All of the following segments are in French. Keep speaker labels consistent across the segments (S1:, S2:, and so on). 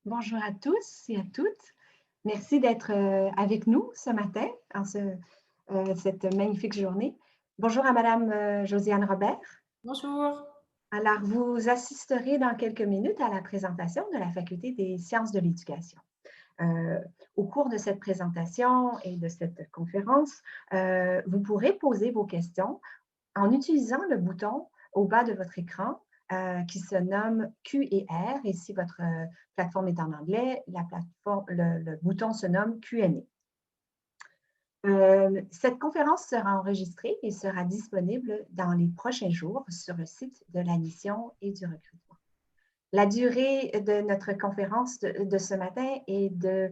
S1: Bonjour à tous et à toutes. Merci d'être avec nous ce matin, cette magnifique journée. Bonjour à Madame Josiane Robert.
S2: Bonjour.
S1: Alors, vous assisterez dans quelques minutes à la présentation de la Faculté des sciences de l'éducation. Euh, Au cours de cette présentation et de cette conférence, vous pourrez poser vos questions en utilisant le bouton au bas de votre écran qui se nomme Q et R. Et si votre plateforme est en anglais, le bouton se nomme Q&A. Cette conférence sera enregistrée et sera disponible dans les prochains jours sur le site de la mission et du recrutement. La durée de notre conférence de ce matin est de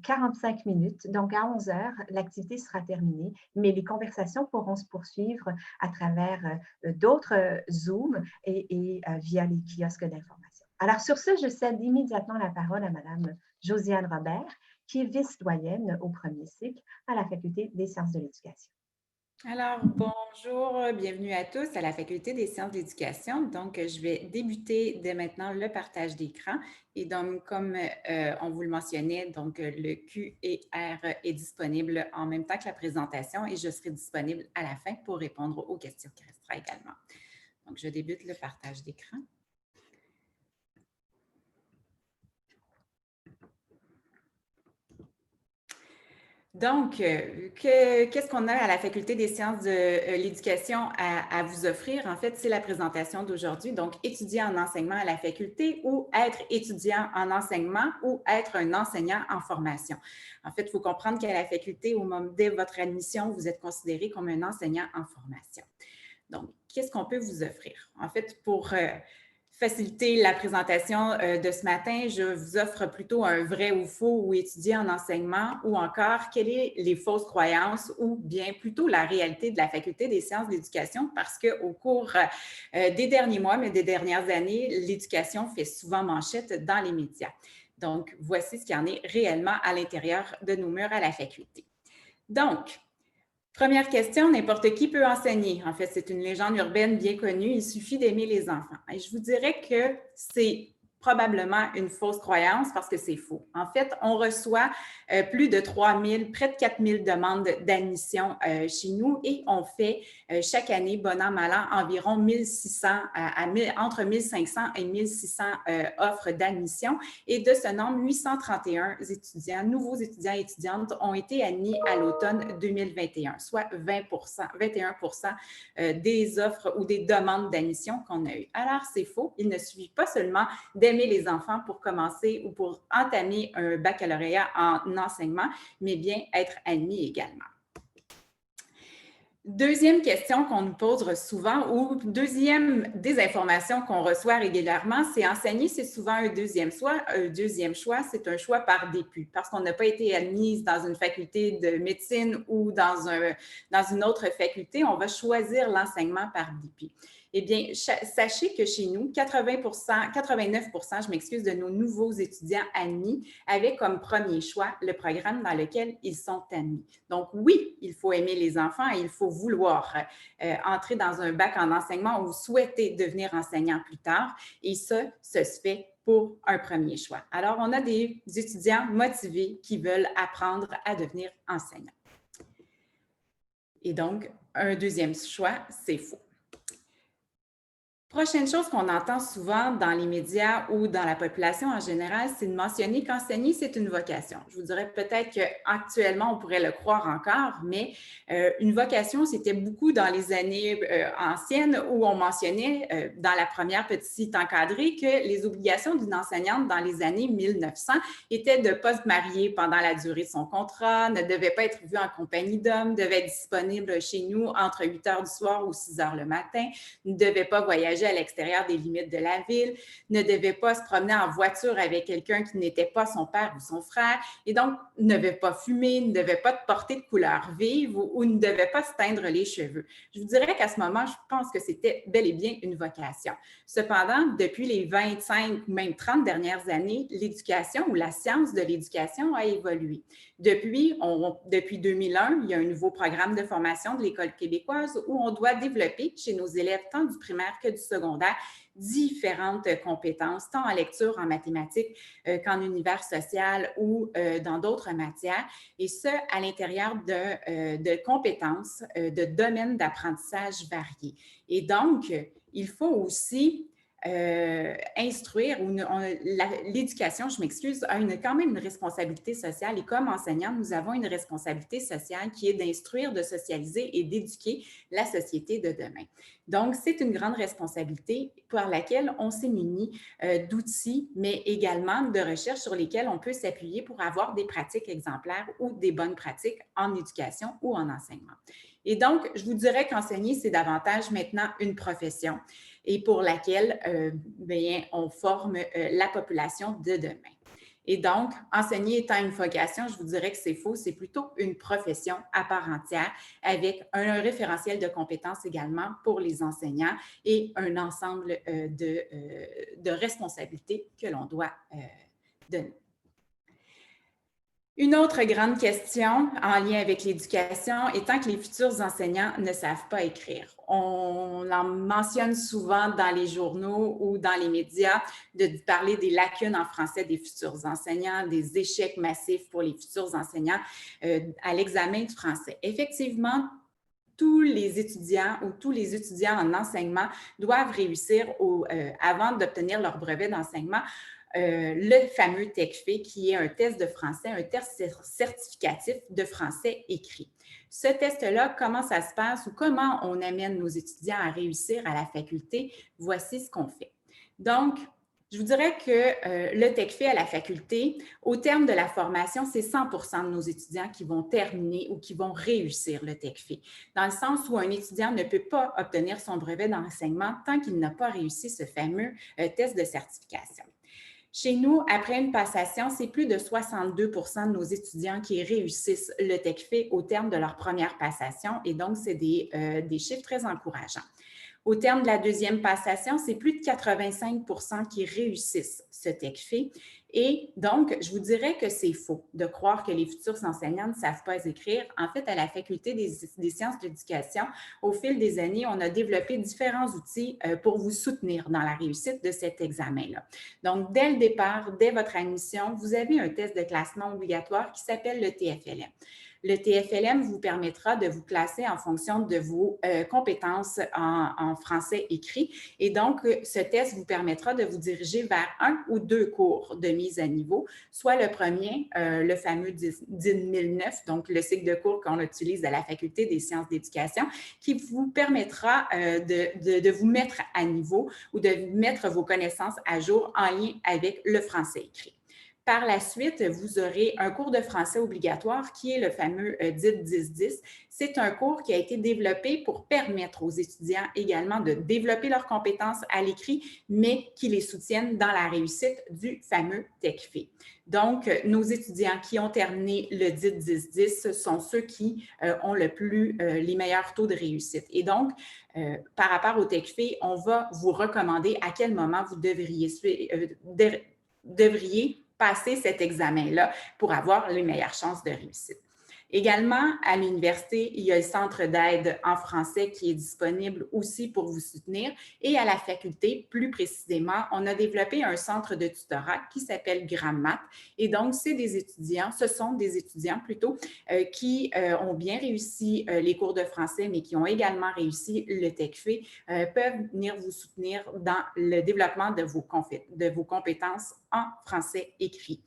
S1: 45 minutes. Donc, à 11 heures, l'activité sera terminée, mais les conversations pourront se poursuivre à travers d'autres Zooms et via les kiosques d'information. Alors, sur ce, je cède immédiatement la parole à Mme Josiane Robert, qui est vice-doyenne au premier cycle à la Faculté des sciences de l'éducation.
S2: Alors, bonjour, bienvenue à tous à la Faculté des sciences de l'éducation. Donc, je vais débuter dès maintenant le partage d'écran. Et donc, comme on vous le mentionnait, donc le Q et R est disponible en même temps que la présentation et je serai disponible à la fin pour répondre aux questions qui resteront également. Donc, je débute le partage d'écran. Donc, qu'est-ce qu'on a à la Faculté des sciences de l'éducation à vous offrir? En fait, c'est la présentation d'aujourd'hui. Donc, étudier en enseignement à la faculté ou être étudiant en enseignement ou être un enseignant en formation. En fait, il faut comprendre qu'à la faculté, dès votre admission, vous êtes considéré comme un enseignant en formation. Donc, qu'est-ce qu'on peut vous offrir? En fait, pour faciliter la présentation de ce matin, je vous offre plutôt un vrai ou faux ou étudier en enseignement ou encore quelles sont les fausses croyances ou bien plutôt la réalité de la Faculté des sciences de l'éducation parce qu'au cours des derniers mois, mais des dernières années, l'éducation fait souvent manchette dans les médias. Donc, voici ce qu'il y en est réellement à l'intérieur de nos murs à la faculté. Donc, première question, n'importe qui peut enseigner. En fait, c'est une légende urbaine bien connue. Il suffit d'aimer les enfants. Et je vous dirais que c'est probablement une fausse croyance parce que c'est faux. En fait, on reçoit plus de 3000, près de 4000 demandes d'admission chez nous et on fait chaque année, bon an, mal an, environ 1600 entre 1500 et 1600 offres d'admission. Et de ce nombre, 831 étudiants, nouveaux étudiants et étudiantes ont été admis à l'automne 2021, soit 21% des offres ou des demandes d'admission qu'on a eues. Alors, c'est faux. Il ne suffit pas seulement d'aimer les enfants pour commencer ou pour entamer un baccalauréat en enseignement, mais bien être admis également. Deuxième question qu'on nous pose souvent ou deuxième des informations qu'on reçoit régulièrement, c'est enseigner, c'est souvent un deuxième choix. Un deuxième choix, c'est un choix par dépit parce qu'on n'a pas été admise dans une faculté de médecine ou dans une autre faculté, on va choisir l'enseignement par dépit. Eh bien, sachez que chez nous, 89%, je m'excuse, de nos nouveaux étudiants admis avaient comme premier choix le programme dans lequel ils sont admis. Donc, oui, il faut aimer les enfants et il faut vouloir entrer dans un bac en enseignement ou souhaiter devenir enseignant plus tard. Et ça se fait pour un premier choix. Alors, on a des étudiants motivés qui veulent apprendre à devenir enseignants. Et donc, un deuxième choix, c'est faux. Prochaine chose qu'on entend souvent dans les médias ou dans la population en général, c'est de mentionner qu'enseigner, c'est une vocation. Je vous dirais peut-être qu'actuellement, on pourrait le croire encore, mais une vocation, c'était beaucoup dans les années anciennes où on mentionnait dans la première petite encadrée que les obligations d'une enseignante dans les années 1900 étaient de ne pas se marier pendant la durée de son contrat, ne devait pas être vue en compagnie d'hommes, devait être disponible chez nous entre 8 heures du soir ou 6 heures le matin, ne devait pas voyager à l'extérieur des limites de la ville, ne devait pas se promener en voiture avec quelqu'un qui n'était pas son père ou son frère, et donc ne devait pas fumer, ne devait pas porter de couleur vive ou ne devait pas se teindre les cheveux. Je vous dirais qu'à ce moment, je pense que c'était bel et bien une vocation. Cependant, depuis les 25 ou même 30 dernières années, l'éducation ou la science de l'éducation a évolué. Depuis 2001, il y a un nouveau programme de formation de l'École québécoise où on doit développer chez nos élèves tant du primaire que du secondaire différentes compétences, tant en lecture, en mathématiques qu'en univers social ou dans d'autres matières, et ce, à l'intérieur de compétences, de domaines d'apprentissage variés. Et donc, il faut aussi instruire, ou l'éducation, je m'excuse, a quand même une responsabilité sociale, et comme enseignants, nous avons une responsabilité sociale qui est d'instruire, de socialiser et d'éduquer la société de demain. Donc, c'est une grande responsabilité par laquelle on s'est muni d'outils, mais également de recherches sur lesquelles on peut s'appuyer pour avoir des pratiques exemplaires ou des bonnes pratiques en éducation ou en enseignement. Et donc, je vous dirais qu'enseigner, c'est davantage maintenant une profession et pour laquelle bien, on forme la population de demain. Et donc, enseigner étant une vocation, je vous dirais que c'est faux, c'est plutôt une profession à part entière avec un référentiel de compétences également pour les enseignants et un ensemble de responsabilités que l'on doit donner. Une autre grande question en lien avec l'éducation étant que les futurs enseignants ne savent pas écrire. On en mentionne souvent dans les journaux ou dans les médias de parler des lacunes en français des futurs enseignants, des échecs massifs pour les futurs enseignants à l'examen de français. Effectivement, tous les étudiants ou tous les étudiants en enseignement doivent réussir avant d'obtenir leur brevet d'enseignement le fameux TECFE, qui est un test de français, un test certificatif de français écrit. Ce test-là, comment ça se passe ou comment on amène nos étudiants à réussir à la faculté, voici ce qu'on fait. Donc, je vous dirais que le TECFE à la faculté, au terme de la formation, c'est 100% de nos étudiants qui vont terminer ou qui vont réussir le TECFE, dans le sens où un étudiant ne peut pas obtenir son brevet d'enseignement tant qu'il n'a pas réussi ce fameux test de certification. Chez nous, après une passation, c'est plus de 62% de nos étudiants qui réussissent le TECFE au terme de leur première passation, et donc c'est des chiffres très encourageants. Au terme de la deuxième passation, c'est plus de 85% qui réussissent ce TECFE. Et donc, je vous dirais que c'est faux de croire que les futurs enseignants ne savent pas écrire. En fait, à la Faculté des sciences de l'éducation, au fil des années, on a développé différents outils pour vous soutenir dans la réussite de cet examen-là. Donc, dès le départ, dès votre admission, vous avez un test de classement obligatoire qui s'appelle le TFLM. Le TFLM vous permettra de vous classer en fonction de vos compétences en français écrit. Et donc, ce test vous permettra de vous diriger vers un ou deux cours de mise à niveau, soit le premier, le fameux 1009, donc le cycle de cours qu'on utilise à la Faculté des sciences d'éducation, qui vous permettra de vous mettre à niveau ou de mettre vos connaissances à jour en lien avec le français écrit. Par la suite, vous aurez un cours de français obligatoire qui est le fameux DIT 10-10. C'est un cours qui a été développé pour permettre aux étudiants également de développer leurs compétences à l'écrit, mais qui les soutiennent dans la réussite du fameux TECFE. Donc, nos étudiants qui ont terminé le DIT 10-10 sont ceux qui ont les meilleurs taux de réussite. Et donc, par rapport au TECFE, on va vous recommander à quel moment vous devriez passer cet examen-là pour avoir les meilleures chances de réussite. Également, à l'université, il y a le centre d'aide en français qui est disponible aussi pour vous soutenir. Et à la faculté, plus précisément, on a développé un centre de tutorat qui s'appelle GramMath. Et donc, ce sont des étudiants plutôt qui ont bien réussi les cours de français, mais qui ont également réussi le TECFE, peuvent venir vous soutenir dans le développement de vos compétences en français écrit.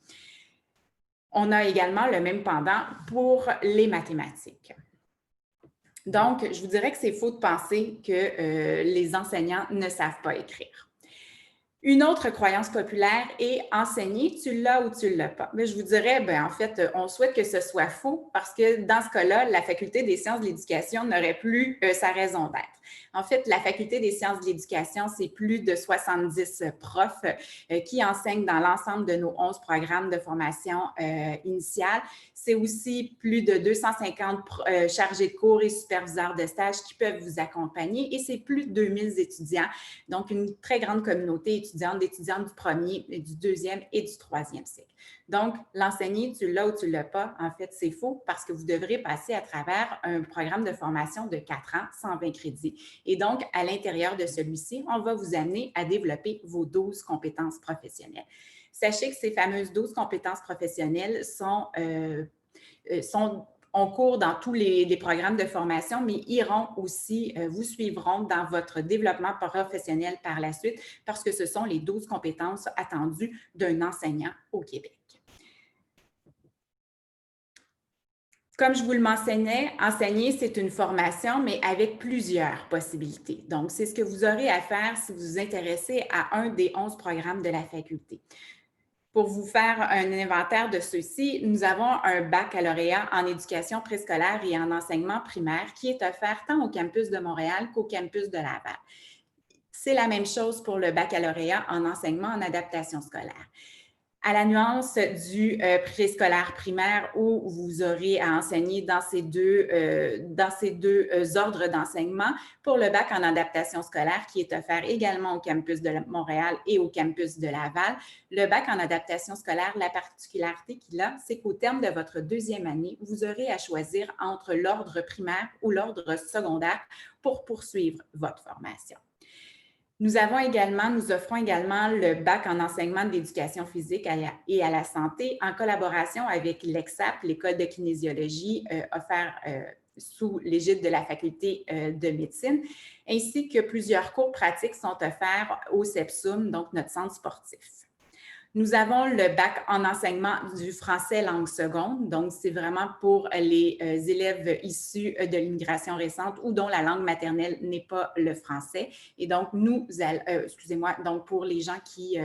S2: On a également le même pendant pour les mathématiques. Donc, je vous dirais que c'est faux de penser que les enseignants ne savent pas écrire. Une autre croyance populaire est enseigner, tu l'as ou tu ne l'as pas. Mais je vous dirais, en fait, on souhaite que ce soit faux parce que dans ce cas-là, la Faculté des sciences de l'éducation n'aurait plus sa raison d'être. En fait, la Faculté des sciences de l'éducation, c'est plus de 70 profs qui enseignent dans l'ensemble de nos 11 programmes de formation initiale. C'est aussi plus de 250 chargés de cours et superviseurs de stage qui peuvent vous accompagner et c'est plus de 2000 étudiants, donc une très grande communauté étudiante d'étudiants du premier, du deuxième et du troisième cycle. Donc, l'enseigner, tu l'as ou tu ne l'as pas, en fait, c'est faux parce que vous devrez passer à travers un programme de formation de 4 ans, 120 crédits. Et donc, à l'intérieur de celui-ci, on va vous amener à développer vos 12 compétences professionnelles. Sachez que ces fameuses 12 compétences professionnelles sont en cours dans tous les programmes de formation, mais iront aussi, vous suivront dans votre développement professionnel par la suite parce que ce sont les 12 compétences attendues d'un enseignant au Québec. Comme je vous le mentionnais, enseigner, c'est une formation, mais avec plusieurs possibilités. Donc, c'est ce que vous aurez à faire si vous vous intéressez à un des 11 programmes de la faculté. Pour vous faire un inventaire de ceux-ci, nous avons un baccalauréat en éducation préscolaire et en enseignement primaire qui est offert tant au campus de Montréal qu'au campus de Laval. C'est la même chose pour le baccalauréat en enseignement en adaptation scolaire. À la nuance du préscolaire primaire où vous aurez à enseigner dans ces deux ordres d'enseignement, pour le bac en adaptation scolaire qui est offert également au campus de Montréal et au campus de Laval, le bac en adaptation scolaire, la particularité qu'il a, c'est qu'au terme de votre deuxième année, vous aurez à choisir entre l'ordre primaire ou l'ordre secondaire pour poursuivre votre formation. Nous offrons également le bac en enseignement de l'éducation physique et à la santé en collaboration avec l'EXAP, l'École de kinésiologie, offert sous l'égide de la faculté de médecine, ainsi que plusieurs cours pratiques sont offerts au CEPSUM, donc notre centre sportif. Nous avons le bac en enseignement du français langue seconde, donc c'est vraiment pour les élèves issus de l'immigration récente ou dont la langue maternelle n'est pas le français. Et donc, donc pour les gens qui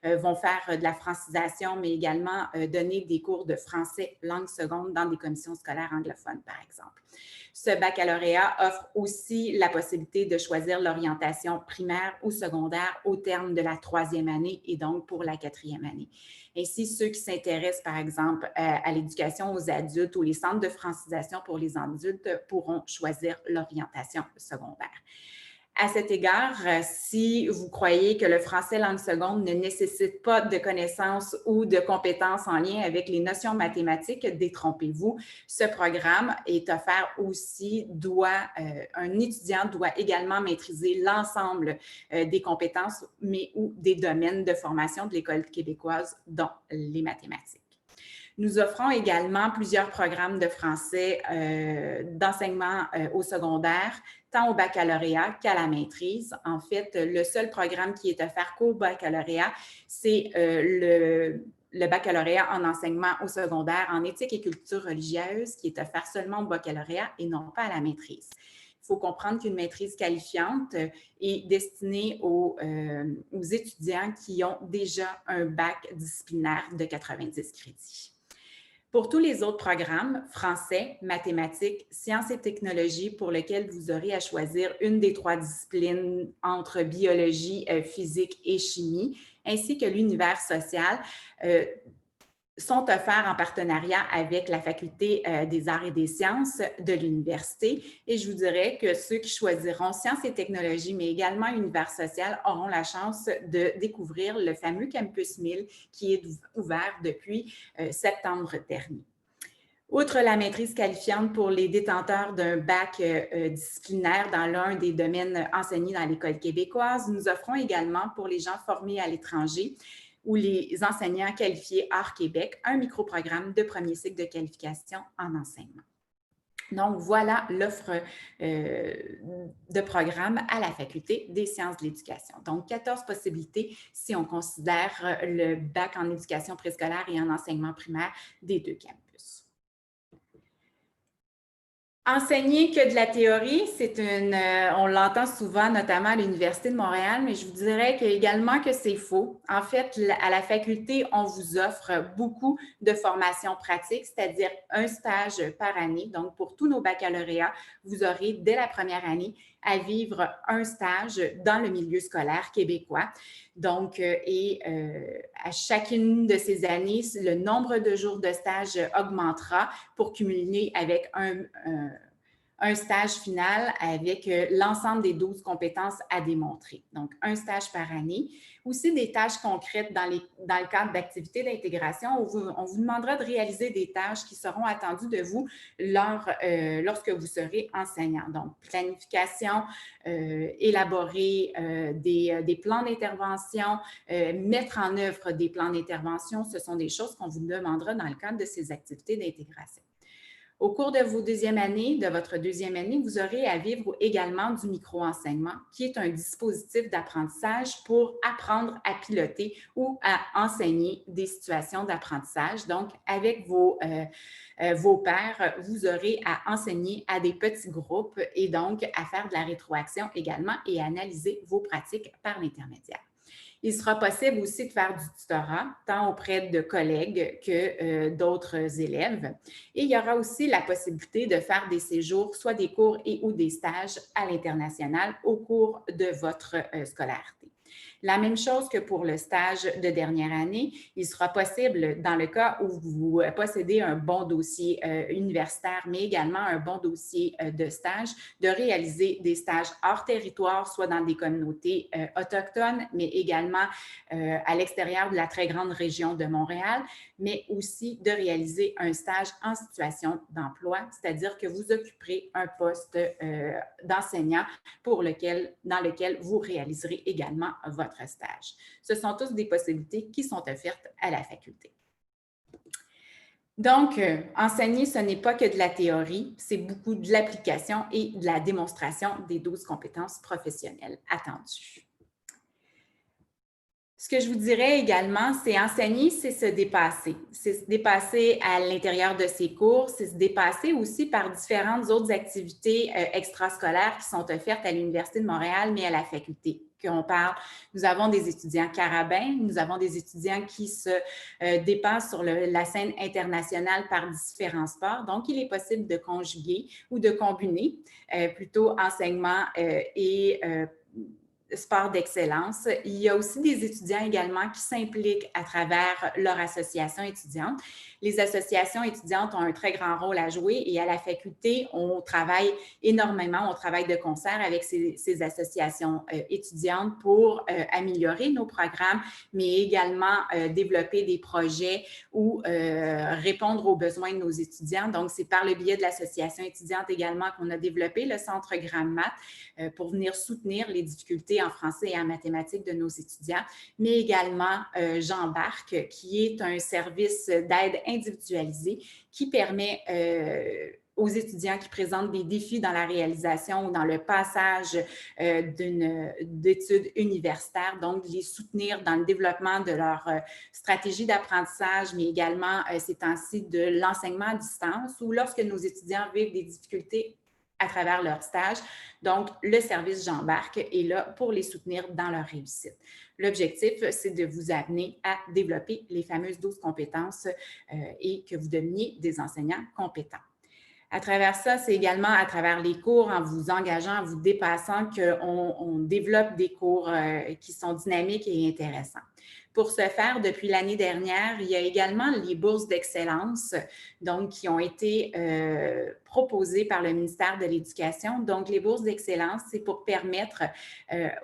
S2: vont faire de la francisation, mais également donner des cours de français langue seconde dans des commissions scolaires anglophones, par exemple. Ce baccalauréat offre aussi la possibilité de choisir l'orientation primaire ou secondaire au terme de la troisième année et donc pour la quatrième année. Ainsi, ceux qui s'intéressent, par exemple, à l'éducation aux adultes ou les centres de francisation pour les adultes pourront choisir l'orientation secondaire. À cet égard, si vous croyez que le français langue seconde ne nécessite pas de connaissances ou de compétences en lien avec les notions mathématiques, détrompez-vous. Ce programme est offert aussi, un étudiant doit également maîtriser l'ensemble des compétences, mais ou des domaines de formation de l'École québécoise, dont les mathématiques. Nous offrons également plusieurs programmes de français d'enseignement au secondaire, tant au baccalauréat qu'à la maîtrise. En fait, le seul programme qui est offert qu'au baccalauréat, c'est le baccalauréat en enseignement au secondaire en éthique et culture religieuse qui est offert seulement au baccalauréat et non pas à la maîtrise. Il faut comprendre qu'une maîtrise qualifiante est destinée aux étudiants qui ont déjà un bac disciplinaire de 90 crédits. Pour tous les autres programmes, français, mathématiques, sciences et technologies, pour lesquels vous aurez à choisir une des 3 disciplines entre biologie, physique et chimie, ainsi que l'univers social, sont offerts en partenariat avec la Faculté des arts et des sciences de l'université. Et je vous dirais que ceux qui choisiront sciences et technologies, mais également univers social, auront la chance de découvrir le fameux Campus 1000 qui est ouvert depuis septembre dernier. Outre la maîtrise qualifiante pour les détenteurs d'un bac disciplinaire dans l'un des domaines enseignés dans l'École québécoise, nous offrons également pour les gens formés à l'étranger ou les enseignants qualifiés hors Québec, un microprogramme de premier cycle de qualification en enseignement. Donc, voilà l'offre de programme à la Faculté des sciences de l'éducation. Donc, 14 possibilités si on considère le bac en éducation préscolaire et en enseignement primaire des 2 campus. Enseigner que de la théorie, on l'entend souvent, notamment à l'Université de Montréal, mais je vous dirais également que c'est faux. En fait, à la faculté, on vous offre beaucoup de formations pratiques, c'est-à-dire un stage par année. Donc, pour tous nos baccalauréats, vous aurez dès la première année à vivre un stage dans le milieu scolaire québécois. Donc, à chacune de ces années, le nombre de jours de stage augmentera pour cumuler avec un stage final avec l'ensemble des 12 compétences à démontrer. Donc, un stage par année. Aussi des tâches concrètes dans le cadre d'activités d'intégration où on vous demandera de réaliser des tâches qui seront attendues de vous lorsque vous serez enseignant. Donc, planification, élaborer des plans d'intervention, mettre en œuvre des plans d'intervention, ce sont des choses qu'on vous demandera dans le cadre de ces activités d'intégration. Au cours de votre deuxième année, vous aurez à vivre également du micro-enseignement, qui est un dispositif d'apprentissage pour apprendre à piloter ou à enseigner des situations d'apprentissage. Donc, avec vos pairs, vous aurez à enseigner à des petits groupes et donc à faire de la rétroaction également et à analyser vos pratiques par l'intermédiaire. Il sera possible aussi de faire du tutorat, tant auprès de collègues que d'autres élèves. Et il y aura aussi la possibilité de faire des séjours, soit des cours et ou des stages à l'international au cours de votre scolarité. La même chose que pour le stage de dernière année, il sera possible, dans le cas où vous possédez un bon dossier universitaire, mais également un bon dossier de stage, de réaliser des stages hors territoire, soit dans des communautés autochtones, mais également à l'extérieur de la très grande région de Montréal, mais aussi de réaliser un stage en situation d'emploi, c'est-à-dire que vous occuperez un poste d'enseignant dans lequel vous réaliserez également votre stage. Ce sont tous des possibilités qui sont offertes à la faculté. Donc, enseigner, ce n'est pas que de la théorie, c'est beaucoup de l'application et de la démonstration des 12 compétences professionnelles attendues. Ce que je vous dirais également, c'est enseigner, c'est se dépasser. C'est se dépasser à l'intérieur de ses cours, c'est se dépasser aussi par différentes autres activités extrascolaires qui sont offertes à l'Université de Montréal, mais à la faculté. Nous avons des étudiants carabins, nous avons des étudiants qui se dépassent sur la scène internationale par différents sports. Donc, il est possible de conjuguer ou de combiner plutôt enseignement et sport d'excellence. Il y a aussi des étudiants également qui s'impliquent à travers leur association étudiante. Les associations étudiantes ont un très grand rôle à jouer et à la faculté, on travaille énormément, on travaille de concert avec ces associations étudiantes pour améliorer nos programmes, mais également développer des projets ou répondre aux besoins de nos étudiants. Donc, c'est par le biais de l'association étudiante également qu'on a développé le Centre GramMath pour venir soutenir les difficultés en français et en mathématiques de nos étudiants, mais également J'embarque, qui est un service d'aide individualisée qui permet aux étudiants qui présentent des défis dans la réalisation ou dans le passage d'études universitaires, donc de les soutenir dans le développement de leur stratégie d'apprentissage, mais également ces temps-ci de l'enseignement à distance ou lorsque nos étudiants vivent des difficultés à travers leur stage. Donc, le service J'embarque est là pour les soutenir dans leur réussite. L'objectif, c'est de vous amener à développer les fameuses 12 compétences et que vous deveniez des enseignants compétents. À travers ça, c'est également à travers les cours, en vous engageant, en vous dépassant, qu'on développe des cours qui sont dynamiques et intéressants. Pour ce faire, depuis l'année dernière, il y a également les bourses d'excellence, donc qui ont été proposées par le ministère de l'Éducation. Donc, les bourses d'excellence, c'est pour permettre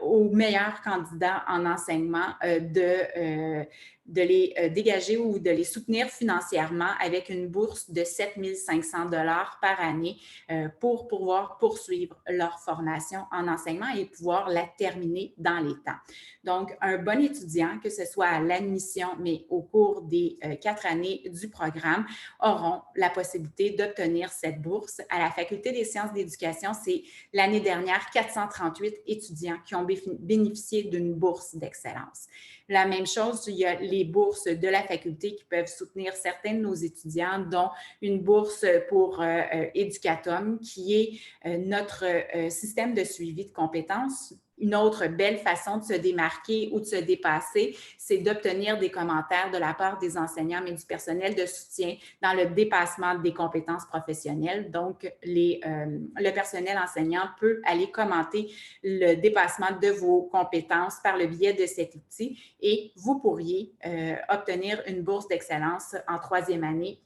S2: aux meilleurs candidats en enseignement de les dégager ou de les soutenir financièrement avec une bourse de 7 500 $ par année pour pouvoir poursuivre leur formation en enseignement et pouvoir la terminer dans les temps. Donc, un bon étudiant, que ce soit à l'admission, mais au cours des 4 années du programme, auront la possibilité d'obtenir cette bourse. À la Faculté des sciences d'éducation, c'est l'année dernière 438 étudiants qui ont bénéficié d'une bourse d'excellence. La même chose, il y a les bourses de la faculté qui peuvent soutenir certains de nos étudiants, dont une bourse pour Educatum, qui est notre système de suivi de compétences une autre belle façon de se démarquer ou de se dépasser, c'est d'obtenir des commentaires de la part des enseignants, mais du personnel de soutien dans le dépassement des compétences professionnelles. Donc, le personnel enseignant peut aller commenter le dépassement de vos compétences par le biais de cet outil et vous pourriez obtenir une bourse d'excellence en 3e année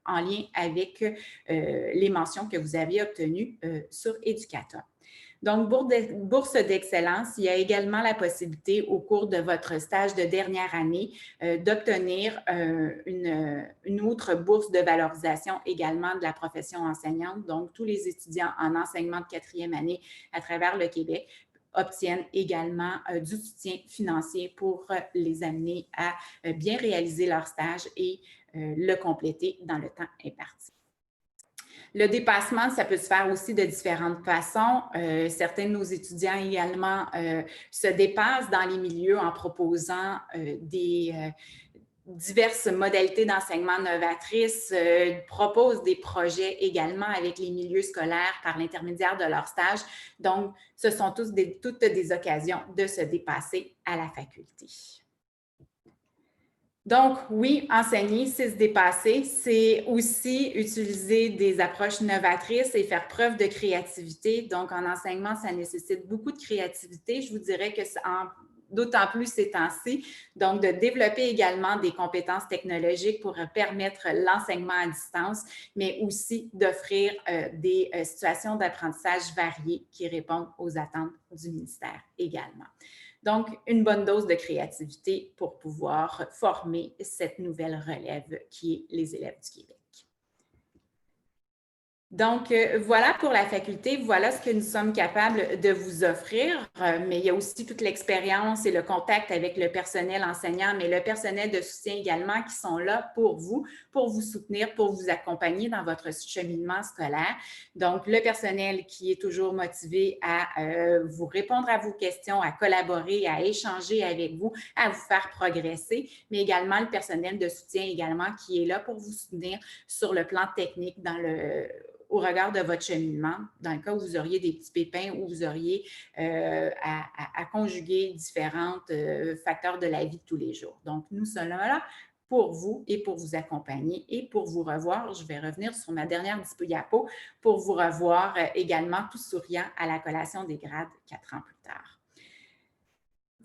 S2: en lien avec les mentions que vous aviez obtenues sur Educator. Donc, bourse d'excellence, il y a également la possibilité au cours de votre stage de dernière année d'obtenir une autre bourse de valorisation également de la profession enseignante. Donc, tous les étudiants en enseignement de 4e année à travers le Québec obtiennent également du soutien financier pour les amener à bien réaliser leur stage et le compléter dans le temps imparti. Le dépassement, ça peut se faire aussi de différentes façons. Certains de nos étudiants également se dépassent dans les milieux en proposant des diverses modalités d'enseignement novatrices, proposent des projets également avec les milieux scolaires par l'intermédiaire de leur stage. Donc, ce sont toutes des occasions de se dépasser à la faculté. Donc, oui, enseigner, c'est se dépasser, c'est aussi utiliser des approches novatrices et faire preuve de créativité. Donc, en enseignement, ça nécessite beaucoup de créativité. Je vous dirais que d'autant plus ces temps-ci. Donc, de développer également des compétences technologiques pour permettre l'enseignement à distance, mais aussi d'offrir des situations d'apprentissage variées qui répondent aux attentes du ministère également. Donc, une bonne dose de créativité pour pouvoir former cette nouvelle relève qui est les élèves du Québec. Donc, voilà pour la faculté, voilà ce que nous sommes capables de vous offrir, mais il y a aussi toute l'expérience et le contact avec le personnel enseignant, mais le personnel de soutien également qui sont là pour vous soutenir, pour vous accompagner dans votre cheminement scolaire. Donc, le personnel qui est toujours motivé à vous répondre à vos questions, à collaborer, à échanger avec vous, à vous faire progresser, mais également le personnel de soutien également qui est là pour vous soutenir sur le plan technique au regard de votre cheminement, dans le cas où vous auriez des petits pépins, où vous auriez à conjuguer différents facteurs de la vie de tous les jours. Donc, nous sommes là pour vous et pour vous accompagner et pour vous revoir. Je vais revenir sur ma dernière diapo pour vous revoir également tout souriant à la collation des grades 4 ans plus tard.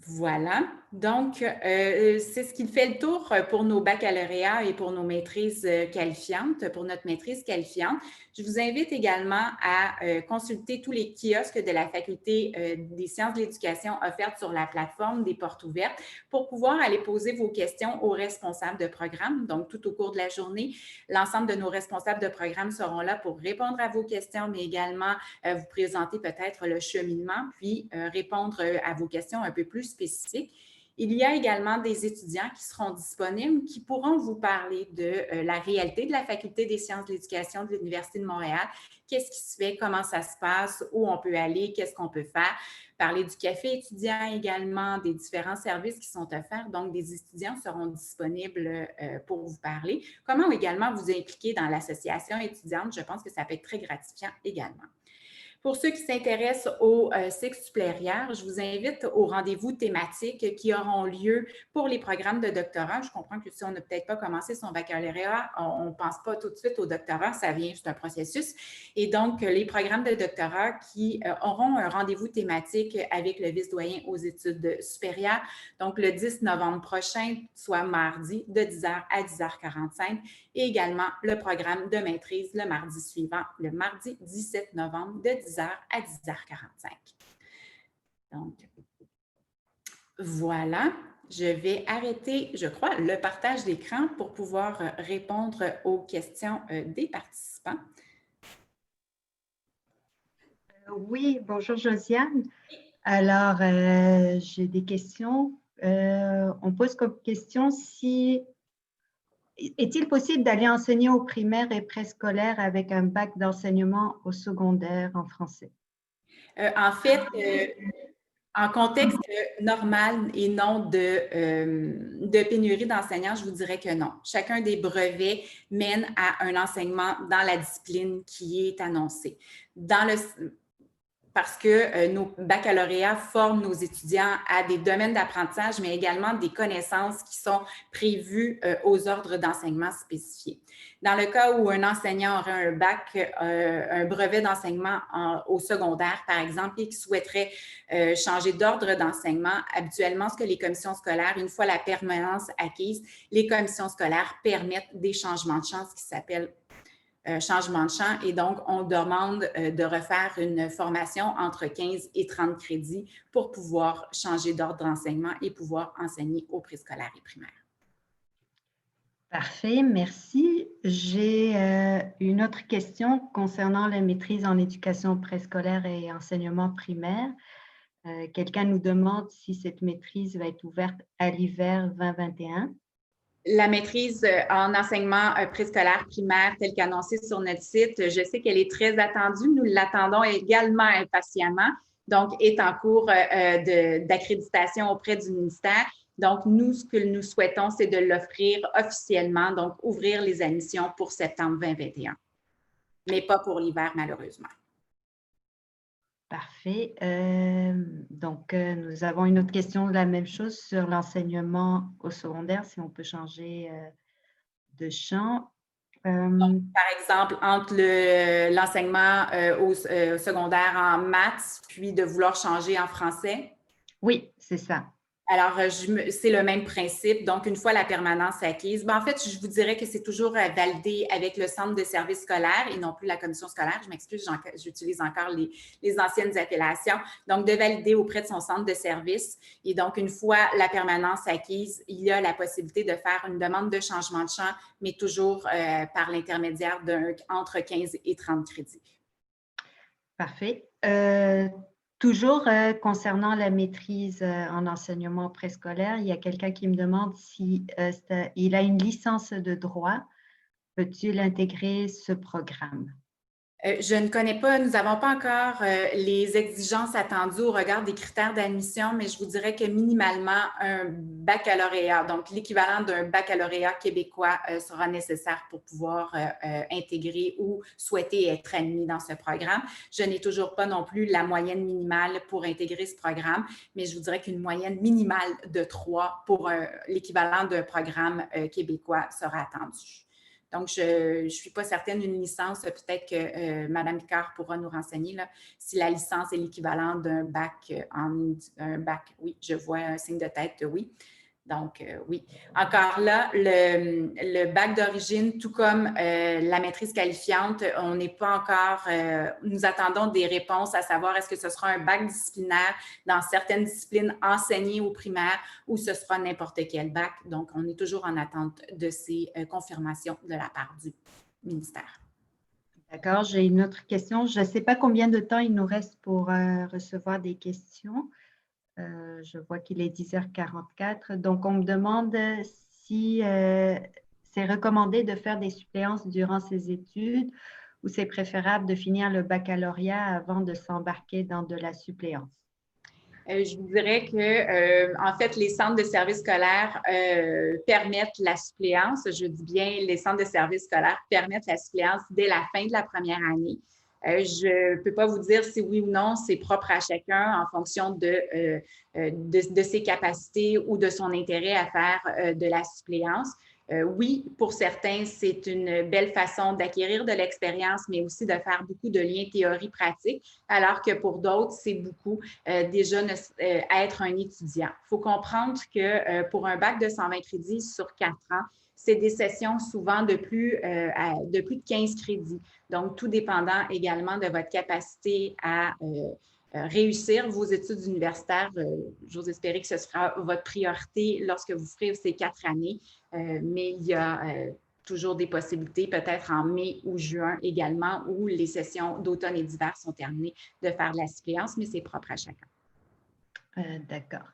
S2: Voilà, donc c'est ce qui fait le tour pour nos baccalauréats et pour nos maîtrises qualifiantes, pour notre maîtrise qualifiante. Je vous invite également à consulter tous les kiosques de la Faculté des sciences de l'éducation offertes sur la plateforme des portes ouvertes pour pouvoir aller poser vos questions aux responsables de programme. Donc, tout au cours de la journée, l'ensemble de nos responsables de programme seront là pour répondre à vos questions, mais également vous présenter peut-être le cheminement, puis répondre à vos questions un peu plus spécifiques. Il y a également des étudiants qui seront disponibles, qui pourront vous parler de la réalité de la Faculté des sciences de l'éducation de l'Université de Montréal, qu'est-ce qui se fait, comment ça se passe, où on peut aller, qu'est-ce qu'on peut faire. Parler du café étudiant également, des différents services qui sont offerts. Donc, des étudiants seront disponibles pour vous parler. Comment également vous impliquer dans l'association étudiante, je pense que ça peut être très gratifiant également. Pour ceux qui s'intéressent au cycle supérieur, je vous invite aux rendez-vous thématiques qui auront lieu pour les programmes de doctorat. Je comprends que si on n'a peut-être pas commencé son baccalauréat, on ne pense pas tout de suite au doctorat, ça vient, c'est un processus. Et donc, les programmes de doctorat qui auront un rendez-vous thématique avec le vice-doyen aux études supérieures, donc le 10 novembre prochain, soit mardi, de 10h à 10h45, et également le programme de maîtrise le mardi suivant, le mardi 17 novembre, de 10h à 10h45. Donc, voilà, je vais arrêter, je crois, le partage d'écran pour pouvoir répondre aux questions des participants.
S3: Oui, bonjour Josiane. Alors, j'ai des questions. On pose comme question est-il possible d'aller enseigner au primaire et préscolaire avec un bac d'enseignement au secondaire en français?
S2: En fait, en contexte normal et non de pénurie d'enseignants, je vous dirais que non. Chacun des brevets mène à un enseignement dans la discipline qui est annoncée. parce que nos baccalauréats forment nos étudiants à des domaines d'apprentissage, mais également des connaissances qui sont prévues aux ordres d'enseignement spécifiés. Dans le cas où un enseignant aurait un bac, un brevet d'enseignement au secondaire, par exemple, et qui souhaiterait changer d'ordre d'enseignement, habituellement, ce que les commissions scolaires, une fois la permanence acquise, les commissions scolaires permettent des changements de champ, ce qui s'appelle changement de champ, et donc on demande de refaire une formation entre 15 et 30 crédits pour pouvoir changer d'ordre d'enseignement et pouvoir enseigner au préscolaire et primaire.
S3: Parfait, merci. J'ai une autre question concernant la maîtrise en éducation préscolaire et enseignement primaire. Quelqu'un nous demande si cette maîtrise va être ouverte à l'hiver 2021.
S2: La maîtrise en enseignement préscolaire primaire telle qu'annoncée sur notre site, je sais qu'elle est très attendue. Nous l'attendons également impatiemment, donc est en cours d'accréditation auprès du ministère. Donc, nous, ce que nous souhaitons, c'est de l'offrir officiellement, donc ouvrir les admissions pour septembre 2021, mais pas pour l'hiver, malheureusement.
S3: Parfait. Donc, nous avons une autre question, la même chose sur l'enseignement au secondaire, si on peut changer de champ.
S2: Donc, par exemple, entre l'enseignement au secondaire en maths, puis de vouloir changer en français.
S3: Oui, c'est ça.
S2: Alors, c'est le même principe. Donc, une fois la permanence acquise, en fait, je vous dirais que c'est toujours validé avec le centre de services scolaires et non plus la commission scolaire. Je m'excuse, j'utilise encore les anciennes appellations. Donc, de valider auprès de son centre de services. Et donc, une fois la permanence acquise, il y a la possibilité de faire une demande de changement de champ, mais toujours par l'intermédiaire entre 15 et 30 crédits.
S3: Parfait. Toujours concernant la maîtrise en enseignement préscolaire, il y a quelqu'un qui me demande si il a une licence de droit. Peut-il intégrer ce programme?
S2: Je ne connais pas, nous n'avons pas encore les exigences attendues au regard des critères d'admission, mais je vous dirais que minimalement un baccalauréat, donc l'équivalent d'un baccalauréat québécois sera nécessaire pour pouvoir intégrer ou souhaiter être admis dans ce programme. Je n'ai toujours pas non plus la moyenne minimale pour intégrer ce programme, mais je vous dirais qu'une moyenne minimale de 3 pour l'équivalent d'un programme québécois sera attendue. Donc, je ne suis pas certaine d'une licence, peut-être que Mme Picard pourra nous renseigner là, si la licence est l'équivalent d'un bac un bac. Oui, je vois un signe de tête, oui. Donc, oui. Encore là, le bac d'origine, tout comme la maîtrise qualifiante, on n'est pas encore, nous attendons des réponses à savoir est-ce que ce sera un bac disciplinaire dans certaines disciplines enseignées au primaire ou ce sera n'importe quel bac. Donc, on est toujours en attente de ces confirmations de la part du ministère.
S3: D'accord, j'ai une autre question. Je ne sais pas combien de temps il nous reste pour recevoir des questions. Je vois qu'il est 10h44. Donc, on me demande si c'est recommandé de faire des suppléances durant ses études ou c'est préférable de finir le baccalauréat avant de s'embarquer dans de la suppléance.
S2: Je vous dirais que, en fait, les centres de services scolaires permettent la suppléance. Je dis bien, les centres de services scolaires permettent la suppléance dès la fin de la première année. Je ne peux pas vous dire si oui ou non, c'est propre à chacun en fonction de ses capacités ou de son intérêt à faire de la suppléance. Oui, pour certains, c'est une belle façon d'acquérir de l'expérience, mais aussi de faire beaucoup de liens théorie-pratique, alors que pour d'autres, c'est beaucoup déjà être un étudiant. Il faut comprendre que pour un bac de 120 crédits sur 4 ans, c'est des sessions souvent de plus de 15 crédits. Donc, tout dépendant également de votre capacité à réussir vos études universitaires. J'ose espérer que ce sera votre priorité lorsque vous ferez ces 4 années, mais il y a toujours des possibilités, peut-être en mai ou juin également, où les sessions d'automne et d'hiver sont terminées, de faire de la suppléance, mais c'est propre à chacun.
S3: D'accord.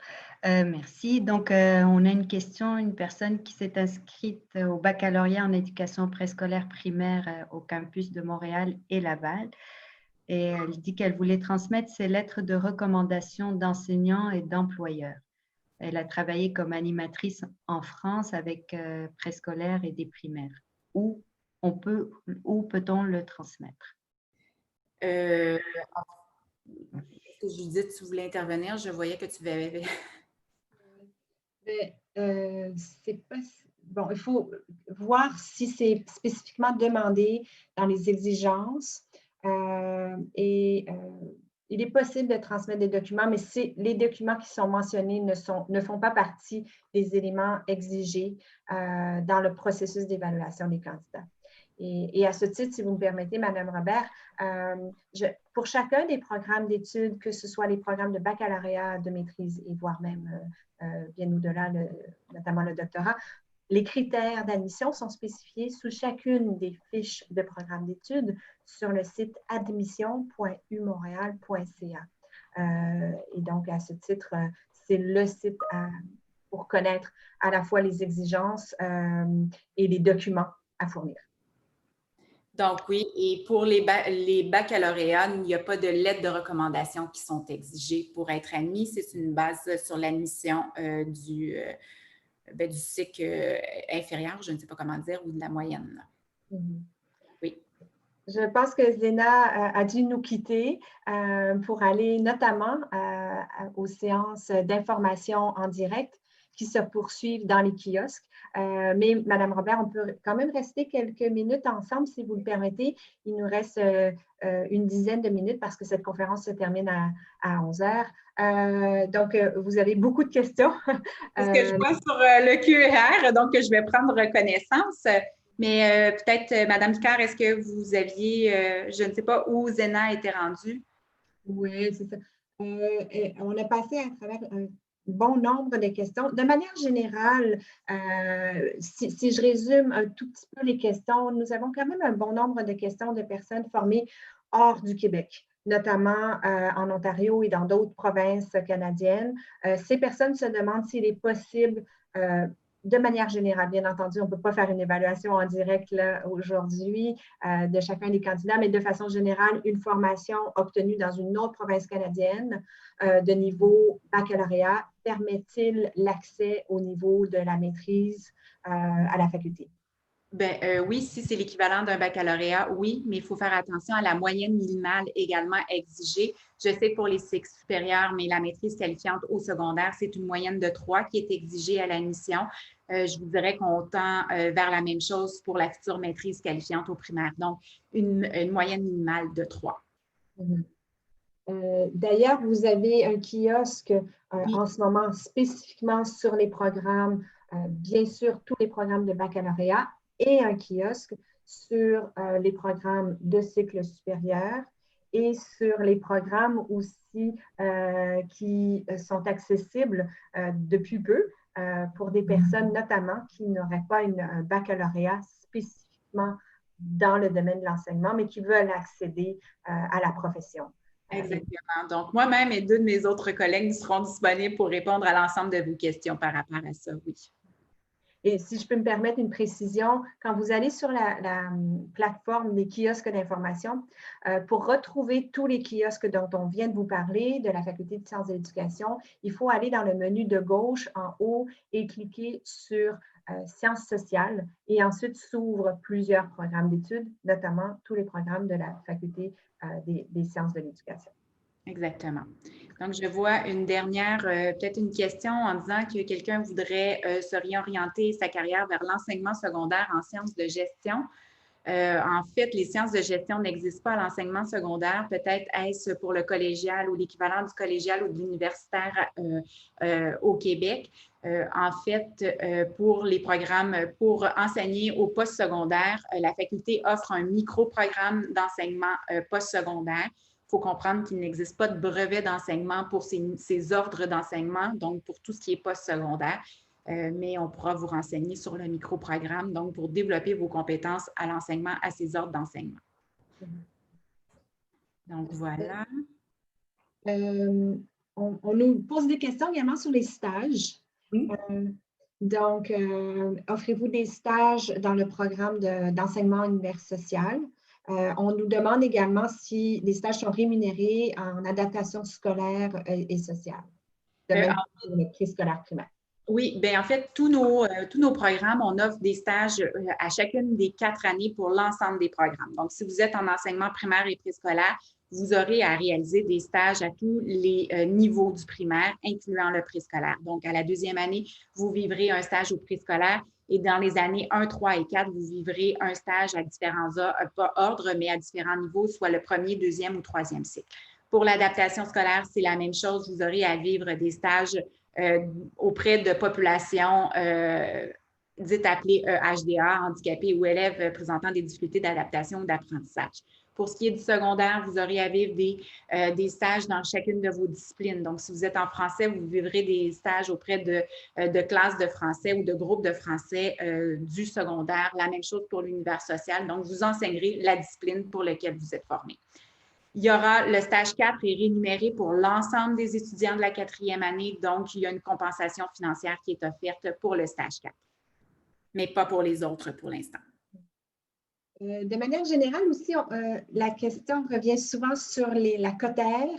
S3: Merci. Donc, on a une question, une personne qui s'est inscrite au baccalauréat en éducation préscolaire primaire au campus de Montréal et Laval. Et elle dit qu'elle voulait transmettre ses lettres de recommandation d'enseignants et d'employeurs. Elle a travaillé comme animatrice en France avec préscolaire et des primaires. Où peut-on le transmettre?
S2: Est-ce que Judith, tu voulais intervenir? Je voyais que tu avais…
S1: C'est pas… Bon, il faut voir si c'est spécifiquement demandé dans les exigences. Il est possible de transmettre des documents, mais les documents qui sont mentionnés ne font pas partie des éléments exigés dans le processus d'évaluation des candidats. Et à ce titre, si vous me permettez, Madame Robert, pour chacun des programmes d'études, que ce soit les programmes de baccalauréat, de maîtrise et voire même bien au-delà, notamment le doctorat, les critères d'admission sont spécifiés sous chacune des fiches de programme d'études sur le site admission.umontréal.ca. Et donc, à ce titre, c'est le site pour connaître à la fois les exigences et les documents à fournir.
S2: Donc oui, et pour les baccalauréats, il n'y a pas de lettres de recommandation qui sont exigées pour être admis. C'est une base sur l'admission du cycle inférieur, je ne sais pas comment dire, ou de la moyenne.
S1: Mm-hmm.
S2: Oui.
S1: Je pense que Zéna a dû nous quitter pour aller notamment aux séances d'information en direct qui se poursuivent dans les kiosques. Mais Madame Robert, on peut quand même rester quelques minutes ensemble, si vous le permettez. Il nous reste une dizaine de minutes parce que cette conférence se termine à 11 heures. Donc, vous avez beaucoup de questions.
S2: C'est ce que je vois sur le QR, donc je vais prendre connaissance. Mais peut-être, Madame Picard, est-ce que vous aviez, je ne sais pas où Zéna était rendue?
S1: Oui, c'est ça. On a passé à travers un bon nombre de questions. De manière générale, si je résume un tout petit peu les questions, nous avons quand même un bon nombre de questions de personnes formées hors du Québec, notamment en Ontario et dans d'autres provinces canadiennes. Ces personnes se demandent s'il est possible, de manière générale, bien entendu, on ne peut pas faire une évaluation en direct aujourd'hui de chacun des candidats, mais de façon générale, une formation obtenue dans une autre province canadienne de niveau baccalauréat permet-il l'accès au niveau de la maîtrise à la faculté?
S2: Oui, si c'est l'équivalent d'un baccalauréat, oui, mais il faut faire attention à la moyenne minimale également exigée. Je sais pour les cycles supérieurs, mais la maîtrise qualifiante au secondaire, c'est une moyenne de 3 qui est exigée à l'admission. Je vous dirais qu'on tend vers la même chose pour la future maîtrise qualifiante au primaire. Donc, une moyenne minimale de 3.
S1: D'ailleurs, vous avez un kiosque
S2: Oui.
S1: en ce moment spécifiquement sur les programmes, bien sûr, tous les programmes de baccalauréat et un kiosque sur les programmes de cycle supérieur et sur les programmes aussi qui sont accessibles depuis peu pour des personnes notamment qui n'auraient pas un baccalauréat spécifiquement dans le domaine de l'enseignement, mais qui veulent accéder à la profession.
S2: Exactement. Donc, moi-même et 2 de mes autres collègues seront disponibles pour répondre à l'ensemble de vos questions par rapport à ça, oui.
S1: Et si je peux me permettre une précision, quand vous allez sur la plateforme des kiosques d'information, pour retrouver tous les kiosques dont on vient de vous parler, de la Faculté de sciences de l'éducation, il faut aller dans le menu de gauche en haut et cliquer sur sciences sociales. Et ensuite s'ouvrent plusieurs programmes d'études, notamment tous les programmes de la Faculté des sciences de l'éducation.
S2: Exactement. Donc, je vois une dernière, peut-être une question en disant que quelqu'un voudrait se réorienter sa carrière vers l'enseignement secondaire en sciences de gestion. En fait, les sciences de gestion n'existent pas à l'enseignement secondaire. Peut-être est-ce pour le collégial ou l'équivalent du collégial ou de l'universitaire au Québec. En fait, pour les programmes, pour enseigner au postsecondaire, la faculté offre un micro-programme d'enseignement postsecondaire. Il faut comprendre qu'il n'existe pas de brevet d'enseignement pour ces ordres d'enseignement, donc pour tout ce qui est postsecondaire. Mais on pourra vous renseigner sur le micro-programme, donc pour développer vos compétences à l'enseignement, à ces ordres d'enseignement. Donc, voilà.
S1: On nous pose des questions également sur les stages.
S2: Oui.
S1: Donc, offrez-vous des stages dans le programme d'enseignement univers social? On nous demande également si les stages sont rémunérés en adaptation scolaire et sociale, de même pour le préscolaire primaire.
S2: Oui, bien en fait, tous nos programmes, on offre des stages à chacune des 4 années pour l'ensemble des programmes. Donc, si vous êtes en enseignement primaire et préscolaire, vous aurez à réaliser des stages à tous les niveaux du primaire, incluant le préscolaire. Donc, à la deuxième année, vous vivrez un stage au préscolaire et dans les années 1, 3 et 4, vous vivrez un stage à différents pas ordres, mais à différents niveaux, soit le premier, deuxième ou troisième cycle. Pour l'adaptation scolaire, c'est la même chose. Vous aurez à vivre des stages auprès de populations dites appelées HDA, handicapés ou élèves présentant des difficultés d'adaptation ou d'apprentissage. Pour ce qui est du secondaire, vous aurez à vivre des stages dans chacune de vos disciplines. Donc, si vous êtes en français, vous vivrez des stages auprès de classes de français ou de groupes de français du secondaire. La même chose pour l'univers social. Donc, vous enseignerez la discipline pour laquelle vous êtes formé. Il y aura le stage 4 est rémunéré pour l'ensemble des étudiants de la quatrième année. Donc, il y a une compensation financière qui est offerte pour le stage 4, mais pas pour les autres pour l'instant.
S1: De manière générale aussi, la question revient souvent sur la cotère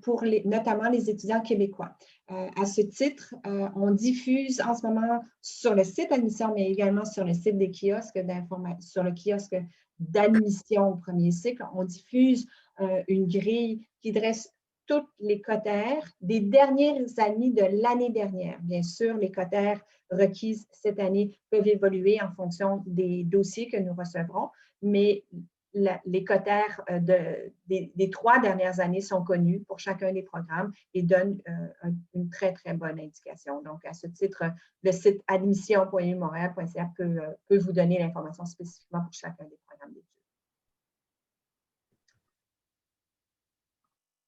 S1: pour notamment les étudiants québécois. À ce titre, on diffuse en ce moment sur le site admission, mais également sur le site des kiosques sur le kiosque d'admission au premier cycle, on diffuse une grille qui dresse toutes les cotères des dernières années de l'année dernière. Bien sûr, les cotères requises cette année peuvent évoluer en fonction des dossiers que nous recevrons, mais les cotères des 3 dernières années sont connus pour chacun des programmes et donnent une très, très bonne indication. Donc, à ce titre, le site admission.umontréal.ca peut vous donner l'information spécifiquement pour chacun des programmes d'études.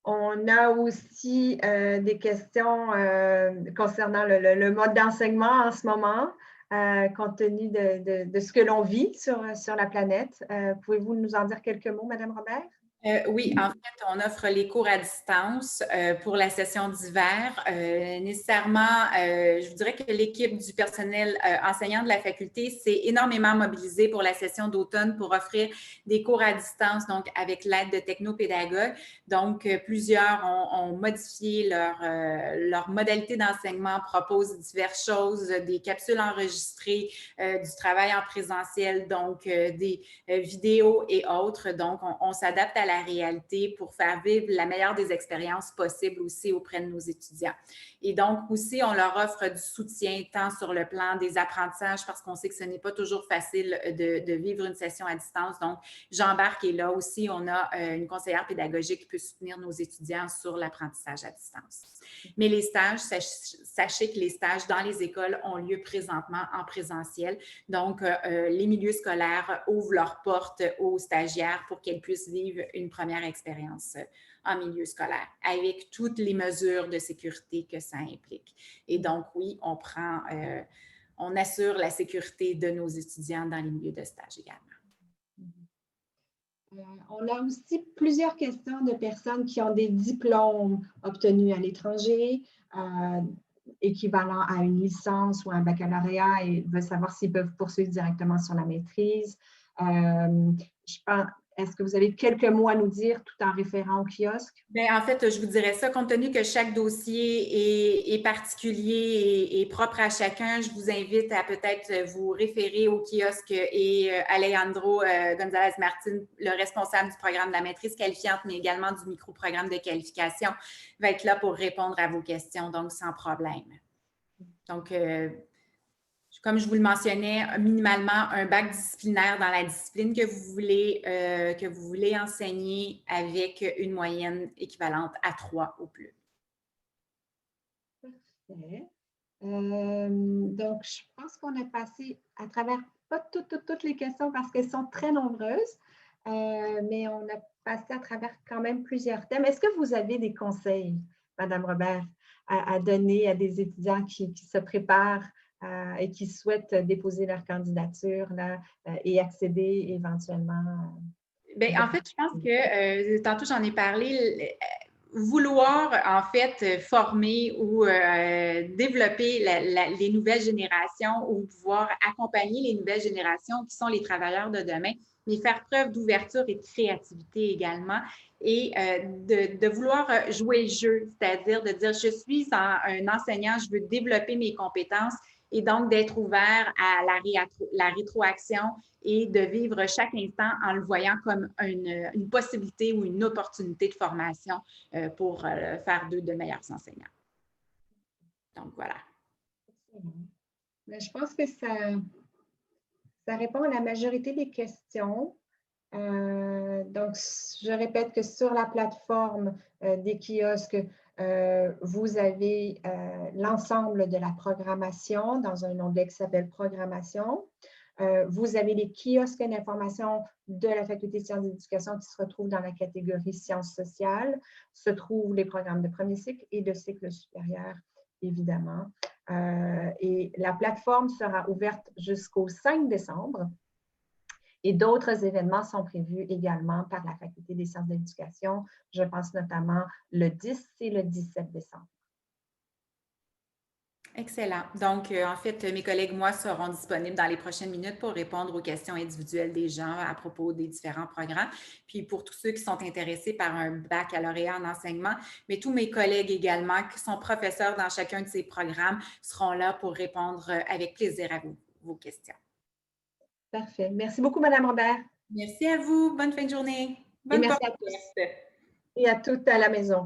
S1: On a aussi des questions concernant le mode d'enseignement en ce moment, compte tenu de ce que l'on vit sur la planète. Pouvez-vous nous en dire quelques mots, Madame Robert?
S2: Oui, en fait, on offre les cours à distance pour la session d'hiver. Nécessairement, je vous dirais que l'équipe du personnel enseignant de la faculté s'est énormément mobilisée pour la session d'automne pour offrir des cours à distance, donc avec l'aide de technopédagogues. Donc, plusieurs ont modifié leur modalité d'enseignement, proposent diverses choses, des capsules enregistrées, du travail en présentiel, donc des vidéos et autres. Donc, on s'adapte à la réalité pour faire vivre la meilleure des expériences possibles aussi auprès de nos étudiants. Et donc aussi, on leur offre du soutien tant sur le plan des apprentissages parce qu'on sait que ce n'est pas toujours facile de vivre une session à distance. Donc, Jean-Marc est là aussi. On a une conseillère pédagogique qui peut soutenir nos étudiants sur l'apprentissage à distance. Mais les stages, sachez que les stages dans les écoles ont lieu présentement en présentiel. Donc, les milieux scolaires ouvrent leurs portes aux stagiaires pour qu'elles puissent vivre une première expérience en milieu scolaire avec toutes les mesures de sécurité que ça implique. Et donc, oui, on assure la sécurité de nos étudiants dans les milieux de stage également.
S1: On a aussi plusieurs questions de personnes qui ont des diplômes obtenus à l'étranger, équivalent à une licence ou un baccalauréat et veulent savoir s'ils peuvent poursuivre directement sur la maîtrise. Est-ce que vous avez quelques mots à nous dire tout en référant au kiosque?
S2: Bien, en fait, je vous dirais ça, compte tenu que chaque dossier est particulier et propre à chacun, je vous invite à peut-être vous référer au kiosque et Alejandro González-Martin, le responsable du programme de la maîtrise qualifiante, mais également du micro-programme de qualification, va être là pour répondre à vos questions, donc sans problème. Donc, comme je vous le mentionnais, minimalement un bac disciplinaire dans la discipline que vous voulez enseigner avec une moyenne équivalente à 3 au plus.
S1: Parfait. Donc, je pense qu'on a passé à travers, pas toutes les questions parce qu'elles sont très nombreuses, mais on a passé à travers quand même plusieurs thèmes. Est-ce que vous avez des conseils, Madame Robert, à donner à des étudiants qui se préparent et qui souhaitent déposer leur candidature là, et accéder éventuellement?
S2: Bien, en fait, je pense que, tantôt j'en ai parlé, vouloir en fait former ou développer les nouvelles générations ou pouvoir accompagner les nouvelles générations qui sont les travailleurs de demain, mais faire preuve d'ouverture et de créativité également et de vouloir jouer le jeu, c'est-à-dire de dire je suis un enseignant, je veux développer mes compétences et donc d'être ouvert à la rétroaction et de vivre chaque instant en le voyant comme une possibilité ou une opportunité de formation pour faire d'eux de meilleurs enseignants. Donc, voilà.
S1: Mais je pense que ça répond à la majorité des questions. Donc, je répète que sur la plateforme des kiosques, vous avez l'ensemble de la programmation dans un onglet qui s'appelle Programmation. Vous avez les kiosques d'information de la Faculté de sciences et d'éducation qui se retrouvent dans la catégorie sciences sociales. Se trouvent les programmes de premier cycle et de cycle supérieur, évidemment. Et la plateforme sera ouverte jusqu'au 5 décembre. Et d'autres événements sont prévus également par la Faculté des sciences de l'éducation. Je pense notamment le 10 et le 17 décembre.
S2: Excellent. Donc, en fait, mes collègues, moi, seront disponibles dans les prochaines minutes pour répondre aux questions individuelles des gens à propos des différents programmes. Puis, pour tous ceux qui sont intéressés par un baccalauréat en enseignement, mais tous mes collègues également, qui sont professeurs dans chacun de ces programmes, seront là pour répondre avec plaisir à vos questions.
S1: Parfait. Merci beaucoup, Mme Robert.
S2: Merci à vous. Bonne fin de journée. Bonne
S1: merci à tous et à toutes à la maison.